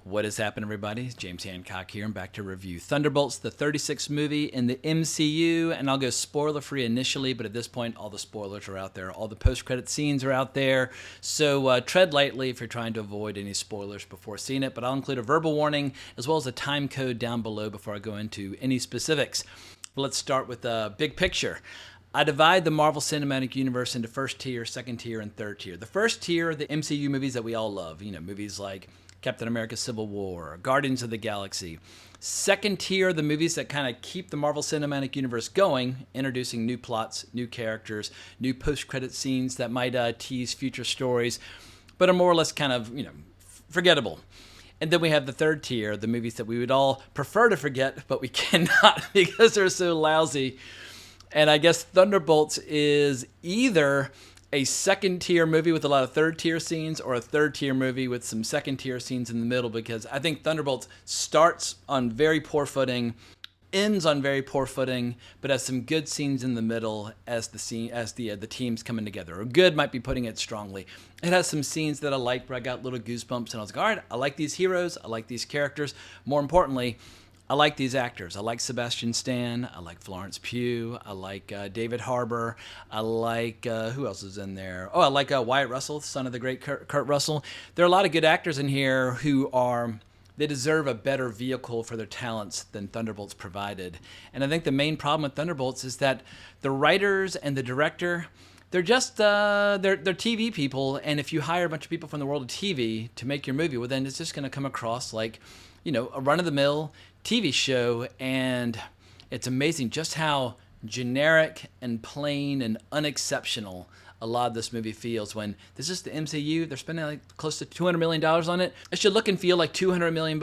What has happened, everybody? James Hancock here. I'm back to review Thunderbolts, the 36th movie in the MCU, and I'll go spoiler-free initially, but at this point, all the spoilers are out there. All the post-credit scenes are out there, so tread lightly if you're trying to avoid any spoilers before seeing it, but I'll include a verbal warning as well as a time code down below before I go into any specifics. But let's start with the big picture. I divide the Marvel Cinematic Universe into first tier, second tier, and third tier. The first tier are the MCU movies that we all love, movies like Captain America Civil War, Guardians of the Galaxy. Second tier, the movies that kind of keep the Marvel Cinematic Universe going, introducing new plots, new characters, new post-credit scenes that might tease future stories, but are more or less kind of, forgettable. And then we have the third tier, the movies that we would all prefer to forget, but we cannot because they're so lousy. And I guess Thunderbolts is either a second-tier movie with a lot of third-tier scenes or a third-tier movie with some second-tier scenes in the middle, because I think Thunderbolts starts on very poor footing, ends on very poor footing, but has some good scenes in the middle as the teams coming together. Or good might be putting it strongly. It has some scenes that I liked where I got little goosebumps, and I was like, all right, I like these heroes, I like these characters. More importantly, I like these actors. I like Sebastian Stan. I like Florence Pugh. I like David Harbour. I like, who else is in there? Oh, I like Wyatt Russell, son of the great Kurt Russell. There are a lot of good actors in here who they deserve a better vehicle for their talents than Thunderbolts provided. And I think the main problem with Thunderbolts is that the writers and the director, they're just, they're TV people. And if you hire a bunch of people from the world of TV to make your movie, well, then it's just going to come across like, a run-of-the-mill TV show, and it's amazing just how generic and plain and unexceptional a lot of this movie feels when this is the MCU. They're spending like close to $200 million on it. It should look and feel like $200 million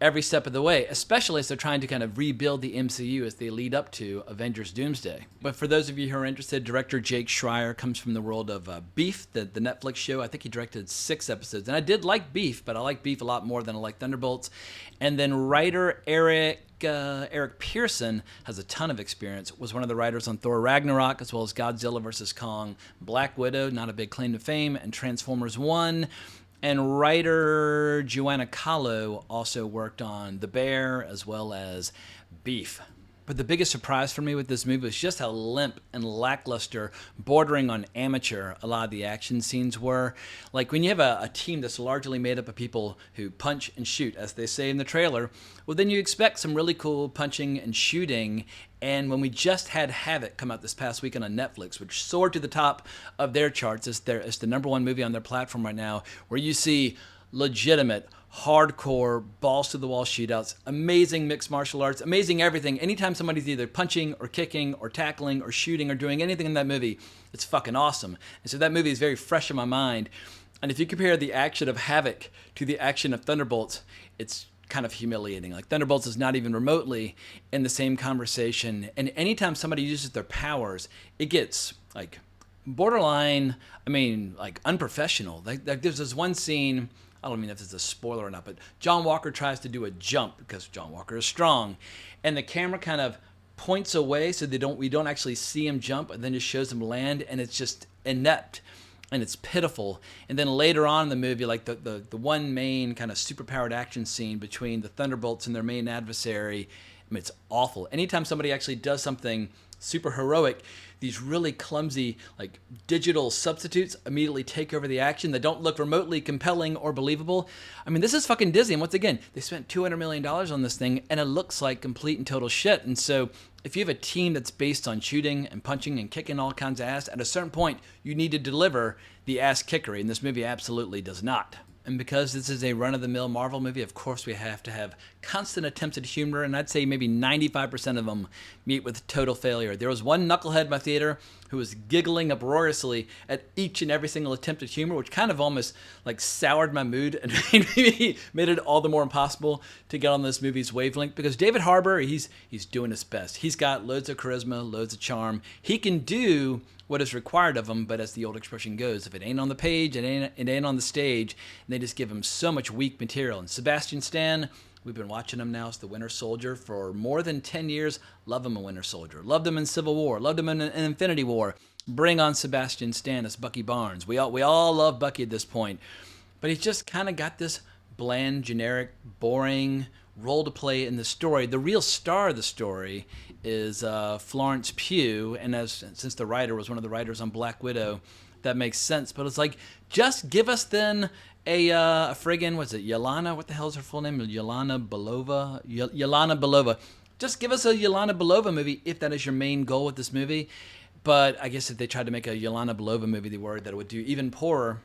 every step of the way, especially as they're trying to kind of rebuild the MCU as they lead up to Avengers Doomsday. But for those of you who are interested, director Jake Schreier comes from the world of Beef, the Netflix show. I think he directed 6 episodes. And I did like Beef, but I like Beef a lot more than I like Thunderbolts. And then writer Eric Pearson has a ton of experience, was one of the writers on Thor Ragnarok, as well as Godzilla vs. Kong, Black Widow, not a big claim to fame, and Transformers 1. And writer Joanna Kahlo also worked on The Bear as well as Beef. But the biggest surprise for me with this movie was just how limp and lackluster, bordering on amateur, a lot of the action scenes were. Like when you have a team that's largely made up of people who punch and shoot, as they say in the trailer, well then you expect some really cool punching and shooting. And when we just had Havoc come out this past weekend on Netflix, which soared to the top of their charts as the #1 movie on their platform right now, where you see legitimate, hardcore, balls-to-the-wall shootouts, amazing mixed martial arts, amazing everything. Anytime somebody's either punching or kicking or tackling or shooting or doing anything in that movie, it's fucking awesome. And so that movie is very fresh in my mind. And if you compare the action of Havoc to the action of Thunderbolts, it's kind of humiliating. Like Thunderbolts is not even remotely in the same conversation. And anytime somebody uses their powers, it gets like borderline, like unprofessional. Like there's this one scene, I don't mean if it's a spoiler or not, but John Walker tries to do a jump because John Walker is strong, and the camera kind of points away so we don't actually see him jump, and then just shows him land, and it's just inept and it's pitiful. And then later on in the movie, like the one main kind of superpowered action scene between the Thunderbolts and their main adversary, it's awful. Anytime somebody actually does something super heroic, these really clumsy like digital substitutes immediately take over the action that don't look remotely compelling or believable. This is fucking Disney, and once again, they spent $200 million on this thing, and it looks like complete and total shit. And so if you have a team that's based on shooting and punching and kicking all kinds of ass, at a certain point, you need to deliver the ass kickery, and this movie absolutely does not. And because this is a run-of-the-mill Marvel movie, of course we have to have constant attempts at humor, and I'd say maybe 95% of them meet with total failure. There was one knucklehead in my theater who was giggling uproariously at each and every single attempt at humor, which kind of almost like soured my mood and made it all the more impossible to get on this movie's wavelength, because David Harbour, he's doing his best. He's got loads of charisma, loads of charm. He can do what is required of him, but as the old expression goes, if it ain't on the page, it ain't on the stage, and they just give him so much weak material. And Sebastian Stan, we've been watching him now as the Winter Soldier for more than 10 years. Love him in Winter Soldier. Loved him in Civil War. Loved him in Infinity War. Bring on Sebastian Stan as Bucky Barnes. We all love Bucky at this point. But he's just kind of got this bland, generic, boring role to play in the story. The real star of the story is Florence Pugh, and since the writer was one of the writers on Black Widow, that makes sense. But it's like, just give us then a friggin', what's it, Yelena? What the hell is her full name? Yelena Belova? Yelena Belova. Just give us a Yelena Belova movie if that is your main goal with this movie. But I guess if they tried to make a Yelena Belova movie, they worried that it would do even poorer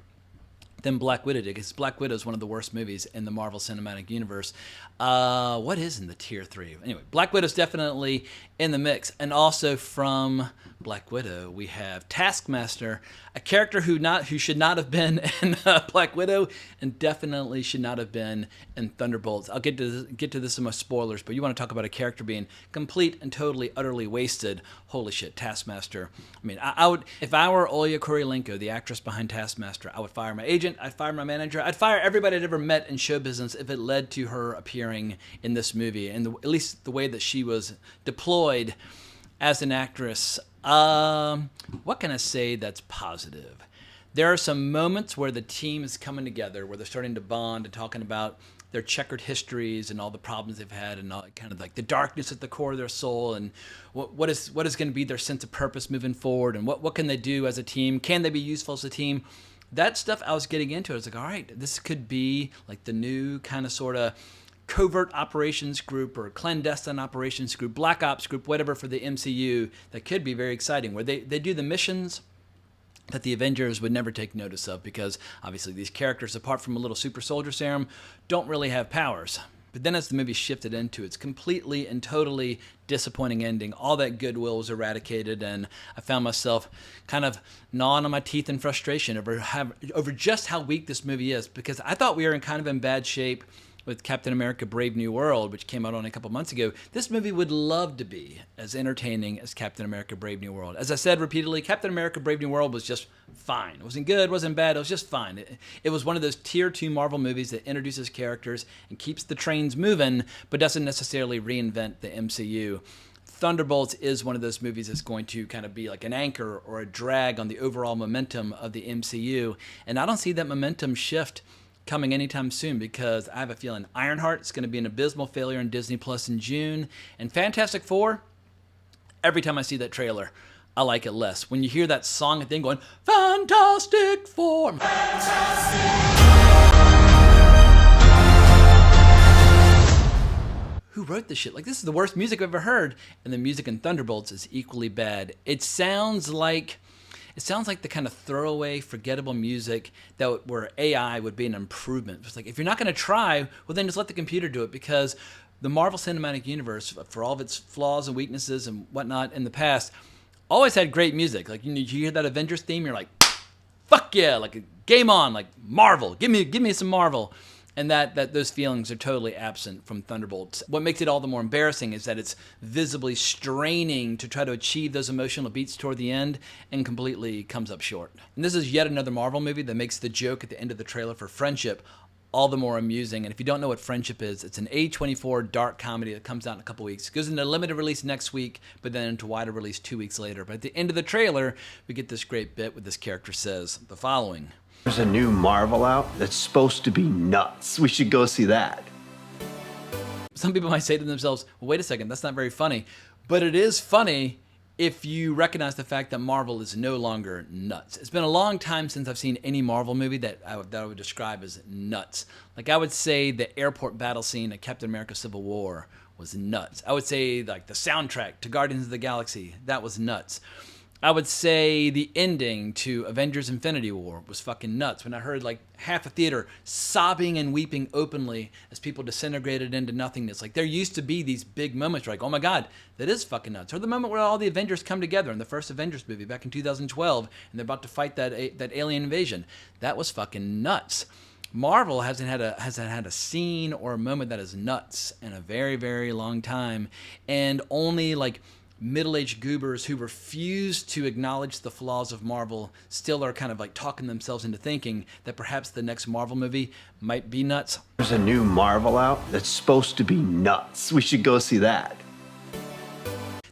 than Black Widow did, because Black Widow is one of the worst movies in the Marvel Cinematic Universe. What is in the tier 3? Anyway, Black Widow's definitely in the mix. And also from Black Widow, we have Taskmaster, a character who should not have been in Black Widow, and definitely should not have been in Thunderbolts. I'll get to this in my spoilers, but you want to talk about a character being complete and totally, utterly wasted. Holy shit, Taskmaster. I mean, I would, if I were Olya Kurylenko, the actress behind Taskmaster, I would fire my agent, I'd fire my manager, I'd fire everybody I'd ever met in show business if it led to her appearing in this movie, and at least the way that she was deployed as an actress. What can I say that's positive? There are some moments where the team is coming together, where they're starting to bond and talking about their checkered histories and all the problems they've had, and all, kind of like the darkness at the core of their soul, and what is going to be their sense of purpose moving forward, and what can they do as a team? Can they be useful as a team? That stuff I was getting into. I was like, all right, this could be like the new kind of sort of covert operations group or clandestine operations group, black ops group, whatever, for the MCU. That could be very exciting, where they do the missions that the Avengers would never take notice of, because obviously these characters, apart from a little super soldier serum, don't really have powers. But then as the movie shifted into its completely and totally disappointing ending, all that goodwill was eradicated, and I found myself kind of gnawing on my teeth in frustration over just how weak this movie is, because I thought we were in bad shape with Captain America Brave New World, which came out only a couple months ago. This movie would love to be as entertaining as Captain America Brave New World. As I said repeatedly, Captain America Brave New World was just fine. It wasn't good, wasn't bad, it was just fine. It was one of those tier 2 Marvel movies that introduces characters and keeps the trains moving, but doesn't necessarily reinvent the MCU. Thunderbolts is one of those movies that's going to kind of be like an anchor or a drag on the overall momentum of the MCU, and I don't see that momentum shift coming anytime soon, because I have a feeling Ironheart is going to be an abysmal failure in Disney Plus in June, and Fantastic Four, every time I see that trailer, I like it less. When you hear that song and thing going, Fantastic Four. Who wrote this shit? Like, this is the worst music I've ever heard, and the music in Thunderbolts is equally bad. It sounds like the kind of throwaway, forgettable music where AI would be an improvement. It's like, if you're not going to try, well, then just let the computer do it, because the Marvel Cinematic Universe, for all of its flaws and weaknesses and whatnot in the past, always had great music. Like, you hear that Avengers theme, you're like, fuck yeah, like, game on, like, Marvel, give me some Marvel. And that those feelings are totally absent from Thunderbolts. What makes it all the more embarrassing is that it's visibly straining to try to achieve those emotional beats toward the end and completely comes up short. And this is yet another Marvel movie that makes the joke at the end of the trailer for Friendship all the more amusing. And if you don't know what Friendship is, it's an A24 dark comedy that comes out in a couple weeks. It goes into limited release next week, but then into wider release 2 weeks later. But at the end of the trailer, we get this great bit where this character says the following. There's a new Marvel out that's supposed to be nuts. We should go see that. Some people might say to themselves, well, wait a second, that's not very funny. But it is funny if you recognize the fact that Marvel is no longer nuts. It's been a long time since I've seen any Marvel movie that I would describe as nuts. Like, I would say the airport battle scene at Captain America Civil War was nuts. I would say like the soundtrack to Guardians of the Galaxy, that was nuts. I would say the ending to Avengers Infinity War was fucking nuts. When I heard like half a theater sobbing and weeping openly as people disintegrated into nothingness. Like, there used to be these big moments where like, oh my God, that is fucking nuts. Or the moment where all the Avengers come together in the first Avengers movie back in 2012 and they're about to fight that alien invasion. That was fucking nuts. Marvel hasn't had a scene or a moment that is nuts in a very, very long time. And only like middle-aged goobers who refuse to acknowledge the flaws of Marvel still are kind of like talking themselves into thinking that perhaps the next Marvel movie might be nuts. There's a new Marvel out that's supposed to be nuts. We should go see that.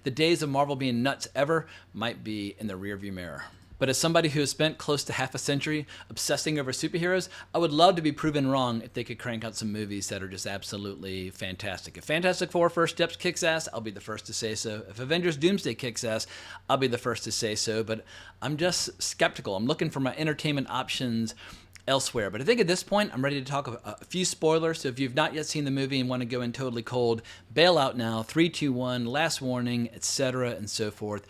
The days of Marvel being nuts ever might be in the rearview mirror. But as somebody who has spent close to half a century obsessing over superheroes, I would love to be proven wrong if they could crank out some movies that are just absolutely fantastic. If Fantastic Four First Steps kicks ass, I'll be the first to say so. If Avengers Doomsday kicks ass, I'll be the first to say so. But I'm just skeptical. I'm looking for my entertainment options elsewhere. But I think at this point, I'm ready to talk a few spoilers. So if you've not yet seen the movie and want to go in totally cold, bail out now. 3, 2, 1, last warning, etc., and so forth.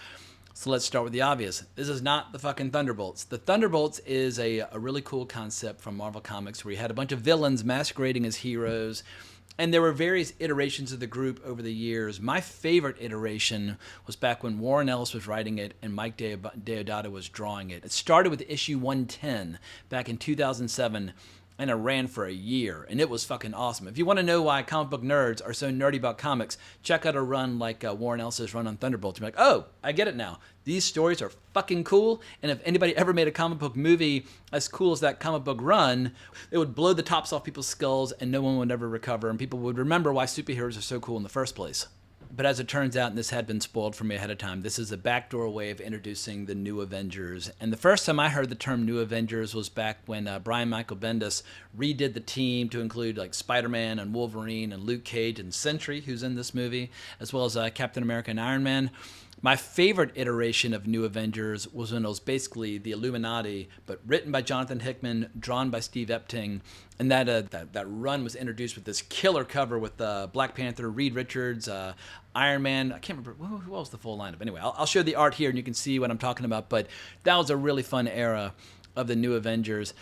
So let's start with the obvious. This is not the fucking Thunderbolts. The Thunderbolts is a really cool concept from Marvel Comics where you had a bunch of villains masquerading as heroes, and there were various iterations of the group over the years. My favorite iteration was back when Warren Ellis was writing it and Mike Deodato was drawing it. It started with issue 110 back in 2007, and it ran for a year, and it was fucking awesome. If you want to know why comic book nerds are so nerdy about comics, check out a run like Warren Ellis' run on Thunderbolts. You're like, oh, I get it now. These stories are fucking cool, and if anybody ever made a comic book movie as cool as that comic book run, it would blow the tops off people's skulls, and no one would ever recover, and people would remember why superheroes are so cool in the first place. But as it turns out, and this had been spoiled for me ahead of time, this is a backdoor way of introducing the New Avengers. And the first time I heard the term New Avengers was back when Brian Michael Bendis redid the team to include like Spider-Man and Wolverine and Luke Cage and Sentry, who's in this movie, as well as Captain America and Iron Man. My favorite iteration of New Avengers was when it was basically the Illuminati, but written by Jonathan Hickman, drawn by Steve Epting, and that run was introduced with this killer cover with Black Panther, Reed Richards, Iron Man. I can't remember what was the full lineup. Anyway, I'll show the art here, and you can see what I'm talking about. But that was a really fun era of the New Avengers.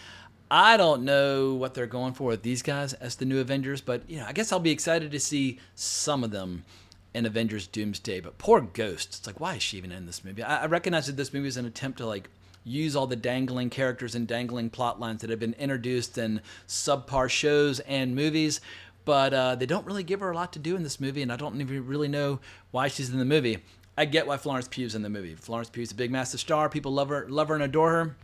I don't know what they're going for with these guys as the New Avengers, but I guess I'll be excited to see some of them in Avengers Doomsday. But poor Ghost, it's like, why is she even in this movie? I recognize that this movie is an attempt to like use all the dangling characters and dangling plot lines that have been introduced in subpar shows and movies, but they don't really give her a lot to do in this movie, and I don't even really know why she's in the movie. I get why Florence Pugh's in the movie. Florence Pugh's a big massive star. People love her and adore her.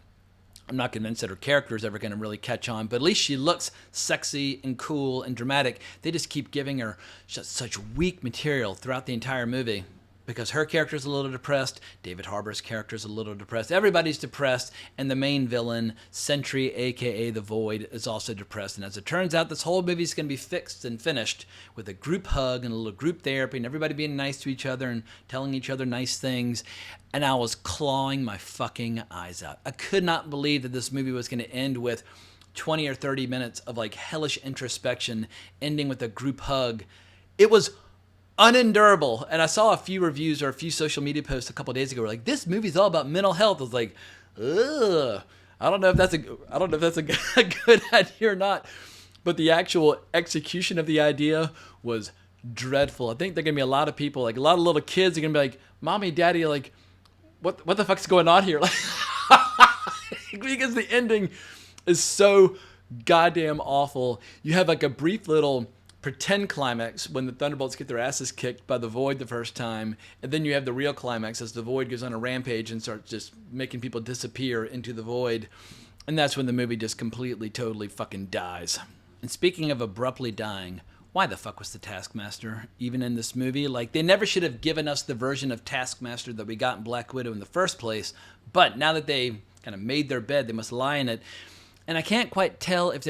I'm not convinced that her character is ever going to really catch on, but at least she looks sexy and cool and dramatic. They just keep giving her just such weak material throughout the entire movie because her character is a little depressed, David Harbour's character is a little depressed, everybody's depressed, and the main villain, Sentry, a.k.a. The Void, is also depressed. And as it turns out, this whole movie is going to be fixed and finished with a group hug and a little group therapy and everybody being nice to each other and telling each other nice things. And I was clawing my fucking eyes out. I could not believe that this movie was going to end with 20 or 30 minutes of like hellish introspection, ending with a group hug. It was unendurable. And I saw a few reviews or a few social media posts a couple of days ago where like, this movie's all about mental health. I was like, ugh. I don't know if that's a good idea or not. But the actual execution of the idea was dreadful. I think there are going to be a lot of people, like a lot of little kids are going to be like, Mommy, Daddy, like, what the fuck's going on here? Like, because the ending is so goddamn awful. You have like a brief little pretend climax when the Thunderbolts get their asses kicked by the Void the first time, and then you have the real climax as the Void goes on a rampage and starts just making people disappear into the Void, and that's when the movie just completely, totally fucking dies. And speaking of abruptly dying, why the fuck was the Taskmaster even in this movie? Like, they never should have given us the version of Taskmaster that we got in Black Widow in the first place, but now that they kind of made their bed, they must lie in it. And I can't quite tell if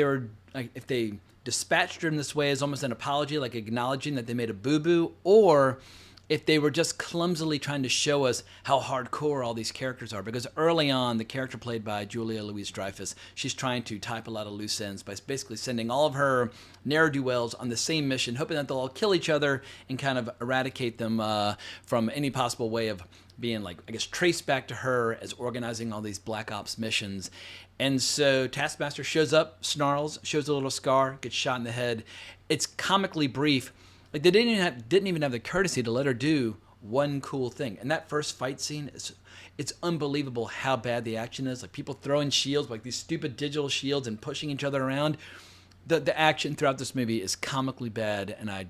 they dispatched her in this way as almost an apology, like acknowledging that they made a boo-boo, or if they were just clumsily trying to show us how hardcore all these characters are. Because early on, the character played by Julia Louis-Dreyfus, she's trying to type a lot of loose ends by basically sending all of her ne'er-do-wells on the same mission, hoping that they'll all kill each other and kind of eradicate them from any possible way of being, like, I guess, traced back to her as organizing all these Black Ops missions. And so Taskmaster shows up, snarls, shows a little scar, gets shot in the head. It's comically brief. Like, they didn't even have the courtesy to let her do one cool thing. And that first fight scene, it's unbelievable how bad the action is. Like, people throwing shields, like these stupid digital shields, and pushing each other around. The action throughout this movie is comically bad, and I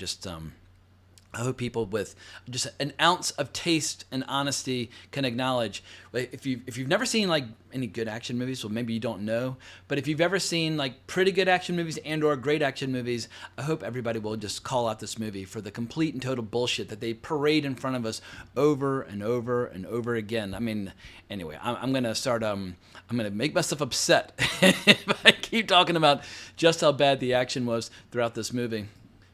I hope people with just an ounce of taste and honesty can acknowledge, like, if you've never seen like any good action movies, well maybe you don't know, but if you've ever seen like pretty good action movies and or great action movies, I hope everybody will just call out this movie for the complete and total bullshit that they parade in front of us over and over and over again. I mean, anyway, I'm gonna start. I'm gonna make myself upset if I keep talking about just how bad the action was throughout this movie.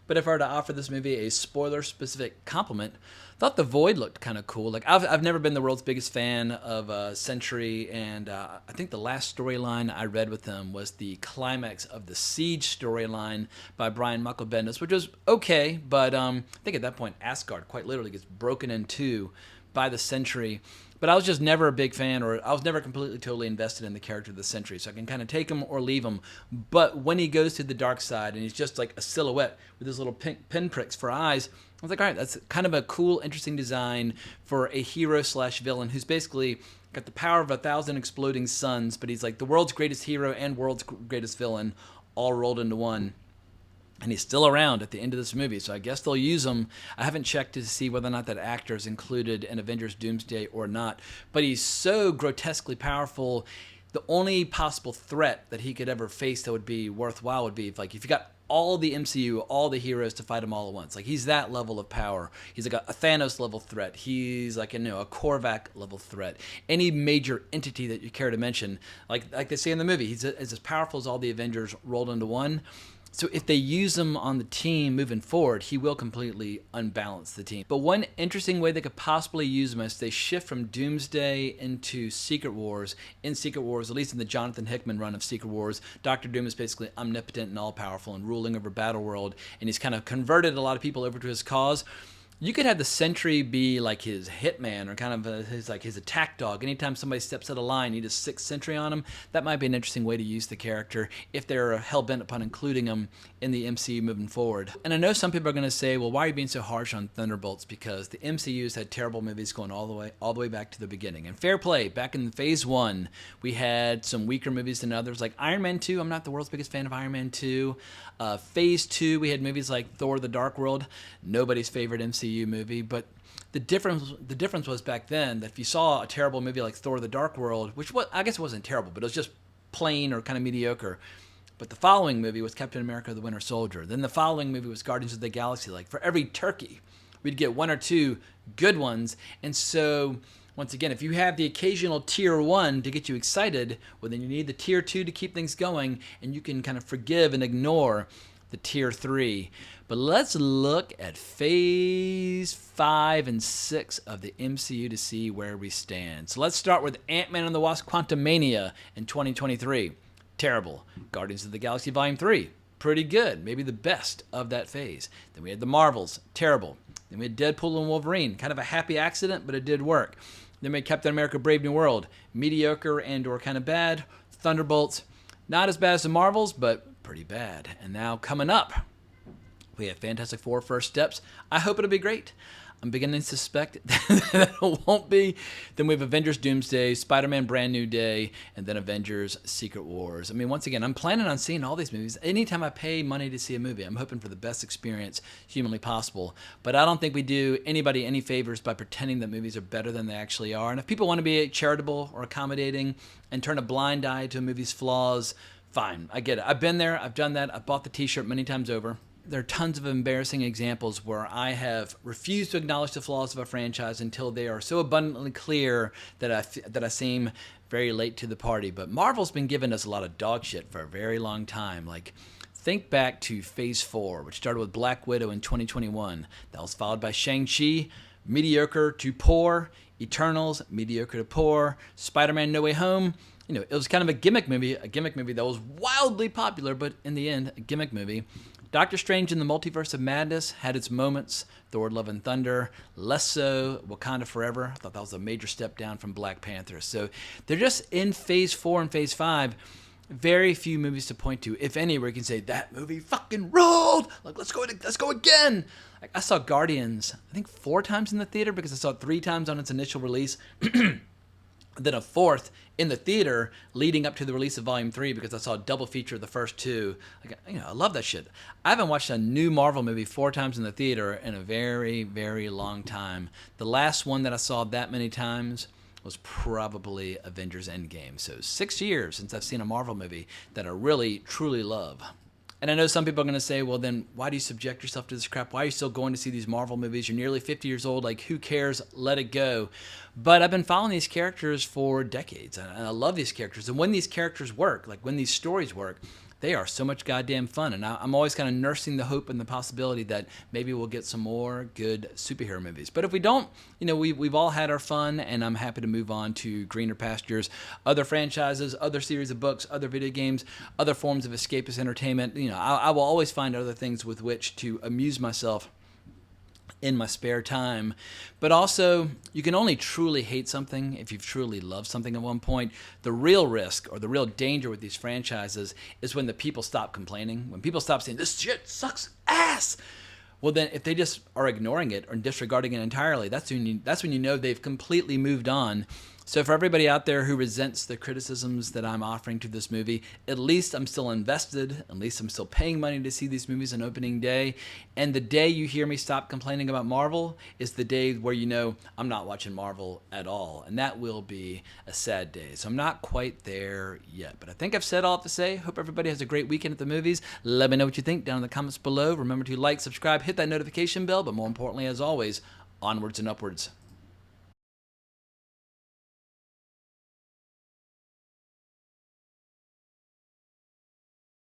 But if I were to offer this movie a spoiler-specific compliment, I thought The Void looked kind of cool. Like I've never been the world's biggest fan of Sentry, and I think the last storyline I read with them was the climax of the Siege storyline by Brian Michael Bendis, which was okay, but I think at that point Asgard quite literally gets broken in two by the Sentry. But I was just never a big fan, or I was never completely, totally invested in the character of the Sentry. So I can kind of take him or leave him. But when he goes to the dark side and he's just like a silhouette with his little pink pinpricks for eyes, I was like, all right, that's kind of a cool, interesting design for a hero/villain who's basically got the power of 1,000 exploding suns, but he's like the world's greatest hero and world's greatest villain all rolled into one. And he's still around at the end of this movie, so I guess they'll use him. I haven't checked to see whether or not that actor is included in Avengers Doomsday or not, but he's so grotesquely powerful. The only possible threat that he could ever face that would be worthwhile would be if you got all the MCU, all the heroes to fight him all at once. Like, he's that level of power. He's like a Thanos level threat. He's like a Korvac level threat. Any major entity that you care to mention, like they say in the movie, he's as powerful as all the Avengers rolled into one. So if they use him on the team moving forward, he will completely unbalance the team. But one interesting way they could possibly use him is they shift from Doomsday into Secret Wars. In Secret Wars, at least in the Jonathan Hickman run of Secret Wars, Doctor Doom is basically omnipotent and all-powerful and ruling over Battleworld, and he's kind of converted a lot of people over to his cause. You could have the Sentry be like his hitman, or kind of his attack dog. Anytime somebody steps out of line, he just sticks Sentry on him. That might be an interesting way to use the character if they're hell-bent upon including him in the MCU moving forward. And I know some people are going to say, well, why are you being so harsh on Thunderbolts? Because the MCU's had terrible movies going all the way back to the beginning. And fair play, back in Phase 1, we had some weaker movies than others, like Iron Man 2. I'm not the world's biggest fan of Iron Man 2. Phase 2, we had movies like Thor: The Dark World, nobody's favorite MCU movie, but the difference was back then that if you saw a terrible movie like Thor: The Dark World, which I guess it wasn't terrible, but it was just plain or kind of mediocre, but the following movie was Captain America: The Winter Soldier. Then the following movie was Guardians of the Galaxy. Like, for every turkey, we'd get one or two good ones. And so, once again, if you have the occasional tier 1 to get you excited, well, then you need the tier 2 to keep things going, and you can kind of forgive and ignore the tier 3. But let's look at Phase 5 and 6 of the MCU to see where we stand. So let's start with Ant-Man and the Wasp: Quantumania in 2023. Terrible. Guardians of the Galaxy Volume 3. Pretty good. Maybe the best of that phase. Then we had the Marvels. Terrible. Then we had Deadpool and Wolverine. Kind of a happy accident, but it did work. Then we had Captain America: Brave New World. Mediocre and or kind of bad. Thunderbolts. Not as bad as the Marvels, but pretty bad. And now coming up, we have Fantastic Four: First Steps. I hope it'll be great. I'm beginning to suspect that it won't be. Then we have Avengers Doomsday, Spider-Man Brand New Day, and then Avengers Secret Wars. I mean, once again, I'm planning on seeing all these movies. Anytime I pay money to see a movie, I'm hoping for the best experience humanly possible. But I don't think we do anybody any favors by pretending that movies are better than they actually are. And if people want to be charitable or accommodating and turn a blind eye to a movie's flaws, fine. I get it. I've been there. I've done that. I've bought the t-shirt many times over. There are tons of embarrassing examples where I have refused to acknowledge the flaws of a franchise until they are so abundantly clear that I seem very late to the party. But Marvel's been giving us a lot of dog shit for a very long time. Like, think back to Phase 4, which started with Black Widow in 2021. That was followed by Shang-Chi, mediocre to poor. Eternals, mediocre to poor. Spider-Man No Way Home, it was kind of a gimmick movie that was wildly popular, but in the end, a gimmick movie. Doctor Strange in the Multiverse of Madness had its moments. Thor: Love and Thunder, less so. Wakanda Forever, I thought that was a major step down from Black Panther. So they're just in Phase 4 and Phase 5. Very few movies to point to, if any, where you can say, that movie fucking ruled! Like, let's go again! Like, I saw Guardians, I think 4 times in the theater because I saw it 3 times on its initial release. then a fourth in the theater leading up to the release of Volume 3 because I saw a double feature of the first two. Like, I love that shit. I haven't watched a new Marvel movie 4 times in the theater in a very, very long time. The last one that I saw that many times was probably Avengers Endgame. So 6 years since I've seen a Marvel movie that I really, truly love. And I know some people are going to say, well, then why do you subject yourself to this crap? Why are you still going to see these Marvel movies? You're nearly 50 years old. Like, who cares? Let it go. But I've been following these characters for decades, and I love these characters. And when these characters work, like when these stories work, they are so much goddamn fun. And I'm always kind of nursing the hope and the possibility that maybe we'll get some more good superhero movies. But if we don't, we've all had our fun, and I'm happy to move on to greener pastures, other franchises, other series of books, other video games, other forms of escapist entertainment. I will always find other things with which to amuse myself in my spare time. But also, you can only truly hate something if you've truly loved something at one point. The real risk or the real danger with these franchises is when the people stop complaining, when people stop saying, this shit sucks ass. Well, then if they just are ignoring it or disregarding it entirely, that's when you know they've completely moved on. So for everybody out there who resents the criticisms that I'm offering to this movie, at least I'm still invested. At least I'm still paying money to see these movies on opening day. And the day you hear me stop complaining about Marvel is the day where you know I'm not watching Marvel at all. And that will be a sad day. So I'm not quite there yet. But I think I've said all I have to say. Hope everybody has a great weekend at the movies. Let me know what you think down in the comments below. Remember to like, subscribe, hit that notification bell. But more importantly, as always, onwards and upwards.